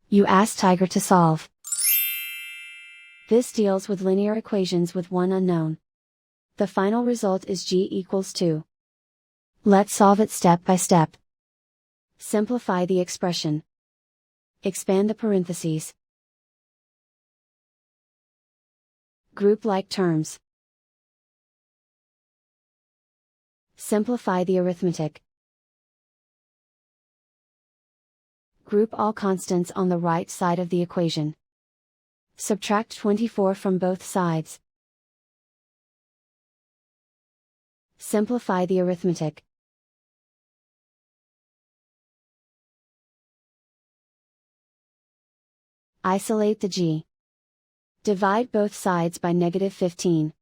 You ask Tiger to solve. This deals with linear equations with one unknown. The final result is g equals 2. Let's solve it step by step. Simplify the expression. Expand the parentheses. Group like terms. Simplify the arithmetic. Group all constants on the right side of the equation. Subtract 24 from both sides. Simplify the arithmetic. Isolate the g. Divide both sides by -15.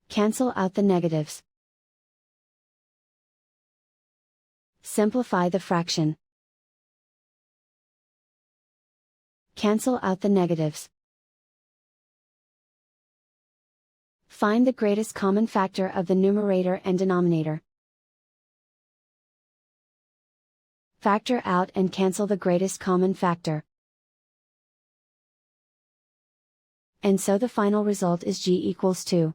Cancel out the negatives. Simplify the fraction. Cancel out the negatives. Find the greatest common factor of the numerator and denominator. Factor out and cancel the greatest common factor. And so the final result is g equals 2.